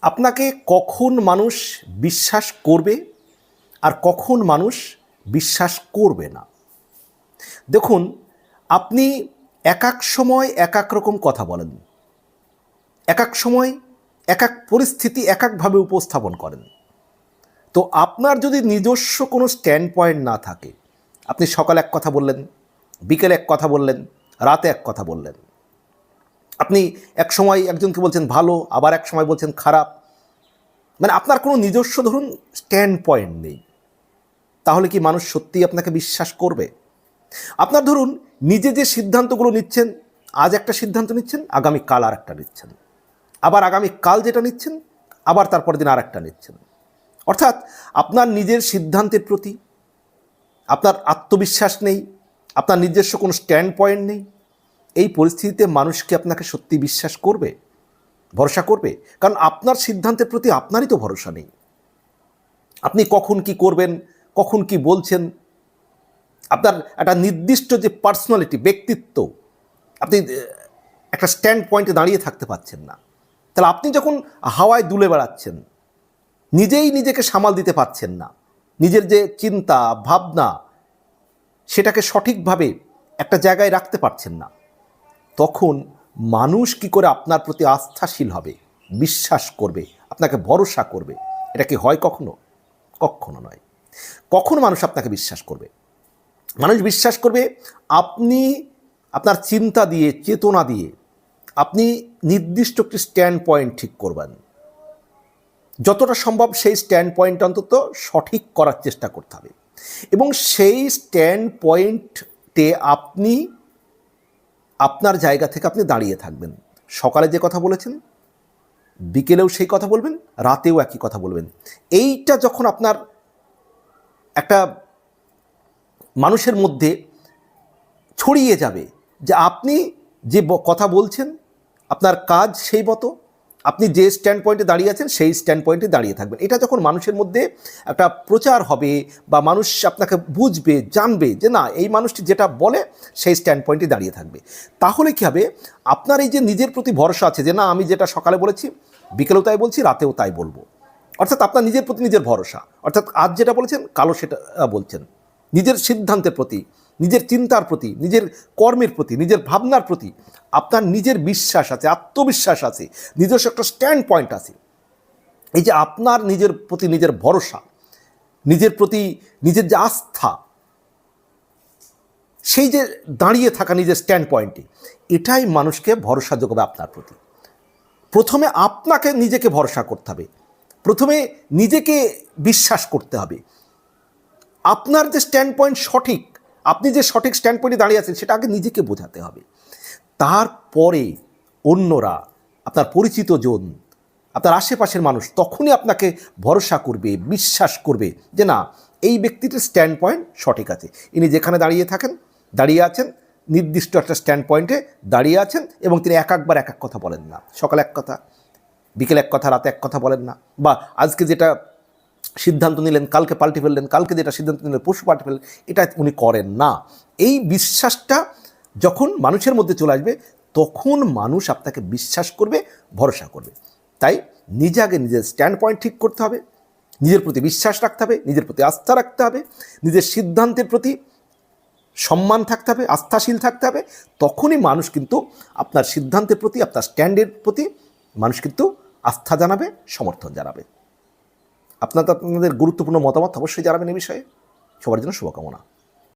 আপনাকে কখন মানুষ বিশ্বাস করবে আর কখন মানুষ বিশ্বাস করবে না। দেখুন, আপনি এক এক সময় এক এক রকম কথা বলেন, এক এক সময় এক এক পরিস্থিতি এক একভাবে উপস্থাপন করেন। তো আপনার যদি নিজস্ব কোনো স্ট্যান্ড পয়েন্ট না থাকে, আপনি সকালে এক কথা বললেন, বিকেলে এক কথা বললেন, রাতে এক কথা বললেন, আপনি এক সময় একজনকে বলছেন ভালো, আবার এক সময় বলছেন খারাপ, মানে আপনার কোনো নিজস্ব ধরুন স্ট্যান্ড পয়েন্ট নেই, তাহলে কি মানুষ সত্যিই আপনাকে বিশ্বাস করবে? আপনার ধরুন নিজে যে সিদ্ধান্তগুলো নিচ্ছেন, আজ একটা সিদ্ধান্ত নিচ্ছেন, আগামীকাল আর একটা নিচ্ছেন, আবার আগামীকাল যেটা নিচ্ছেন আবার তারপরের দিন আর একটা নিচ্ছেন। অর্থাৎ আপনার নিজের সিদ্ধান্তের প্রতি আপনার আত্মবিশ্বাস নেই, আপনার নিজস্ব কোনো স্ট্যান্ড পয়েন্ট নেই। এই পরিস্থিতিতে মানুষ কি আপনাকে সত্যি বিশ্বাস করবে, ভরসা করবে? কারণ আপনার সিদ্ধান্তের প্রতি আপনারই তো ভরসা নেই। আপনি কখন কি করবেন, কখন কি বলছেন, আপনার একটা নির্দিষ্ট যে পার্সোনালিটি, ব্যক্তিত্ব, আপনি একটা স্ট্যান্ড পয়েন্টে দাঁড়িয়ে থাকতে পারছেন না। তাহলে আপনি যখন হাওয়ায় দুলে বেড়াচ্ছেন, নিজেই নিজেকে সামাল দিতে পারছেন না, নিজের যে চিন্তা ভাবনা সেটাকে সঠিকভাবে একটা জায়গায় রাখতে পারছেন না, তখন মানুষ কি করে আপনার প্রতি আস্থাশীল হবে, বিশ্বাস করবে, আপনাকে ভরসা করবে? এটা কি হয় কখনো? কখনো নয়। কখন মানুষ আপনাকে বিশ্বাস করবে? মানুষ বিশ্বাস করবে আপনি আপনার চিন্তা দিয়ে, চেতনা দিয়ে আপনি নির্দিষ্ট একটি স্ট্যান্ড পয়েন্ট ঠিক করবেন। যতটা সম্ভব সেই স্ট্যান্ড পয়েন্ট অন্তত সঠিক করার চেষ্টা করতে হবে, এবং সেই স্ট্যান্ড পয়েন্টে আপনি আপনার জায়গা থেকে আপনি দাঁড়িয়ে থাকবেন। সকালে যে কথা বলেছেন, বিকেলেও সেই কথা বলবেন, রাতেও একই কথা বলবেন। এইটা যখন আপনার একটা মানুষের মধ্যে ছড়িয়ে যাবে যে আপনি যে কথা বলছেন, আপনার কাজ সেই মতো, আপনি যে স্ট্যান্ড পয়েন্টে দাঁড়িয়ে আছেন সেই স্ট্যান্ড পয়েন্টে দাঁড়িয়ে থাকবেন। এটা যখন মানুষের মধ্যে একটা প্রচার হবে বা মানুষ আপনাকে বুঝবে, জানবে যে না, এই মানুষটি যেটা বলে সেই স্ট্যান্ড পয়েন্টে দাঁড়িয়ে থাকবে, তাহলে কী হবে? আপনার এই যে নিজের প্রতি ভরসা আছে যে না, আমি যেটা সকালে বলেছি বিকেলেও তাই বলছি, রাতেও তাই বলবো, অর্থাৎ আপনার নিজের প্রতি নিজের ভরসা, অর্থাৎ আজ যেটা বলেছেন কালও সেটা বলছেন। নিজের সিদ্ধান্তের প্রতি, নিজের চিন্তার প্রতি, নিজের কর্মের প্রতি, নিজের ভাবনার প্রতি আপনার নিজের বিশ্বাস আছে, আত্মবিশ্বাস আছে, নিজস্ব একটা স্ট্যান্ড পয়েন্ট আছে। এই যে আপনার নিজের প্রতি নিজের ভরসা, নিজের প্রতি নিজের যে আস্থা, সেই যে দাঁড়িয়ে থাকা নিজের স্ট্যান্ড পয়েন্টে, এটাই মানুষকে ভরসা যোগাবে আপনার প্রতি। প্রথমে আপনাকে নিজেকে ভরসা করতে হবে, প্রথমে নিজেকে বিশ্বাস করতে হবে। আপনার যে স্ট্যান্ড পয়েন্ট সঠিক, আপনি যে সঠিক স্ট্যান্ড পয়েন্টে দাঁড়িয়ে আছেন সেটা আগে নিজেকে বোঝাতে হবে। তারপরে অন্যরা, আপনার পরিচিত জন, আপনার আশেপাশের মানুষ তখনই আপনাকে ভরসা করবে, বিশ্বাস করবে যে না, এই ব্যক্তিটির স্ট্যান্ড পয়েন্ট সঠিক আছে। ইনি যেখানে দাঁড়িয়ে আছেন নির্দিষ্ট একটা স্ট্যান্ড পয়েন্টে দাঁড়িয়ে আছেন, এবং তিনি একবার এক এক কথা বলেন না। সকালে এক কথা, বিকেলে এক কথা, রাতে এক কথা বলেন না, বা আজকে যেটা সিদ্ধান্ত নিলেন কালকে পাল্টে ফেললেন, কালকে যেটা সিদ্ধান্ত নিলেন পরশু পাল্টে ফেললেন, এটা উনি করেন না। এই বিশ্বাসটা যখন মানুষের মধ্যে চলে আসবে, তখন মানুষ আপনাকে বিশ্বাস করবে, ভরসা করবে। তাই নিজে আগে নিজের স্ট্যান্ড পয়েন্ট ঠিক করতে হবে, নিজের প্রতি বিশ্বাস রাখতে হবে, নিজের প্রতি আস্থা রাখতে হবে, নিজের সিদ্ধান্তের প্রতি সম্মান থাকতে হবে, আস্থাশীল থাকতে হবে। তখনই মানুষ কিন্তু আপনার সিদ্ধান্তের প্রতি, আপনার স্ট্যান্ডের প্রতি মানুষ কিন্তু আস্থা জানাবে, সমর্থন জানাবে। আপনাদের গুরুত্বপূর্ণ মতামত অবশ্যই জানাবেন এই বিষয়ে। সবার জন্য শুভকামনা।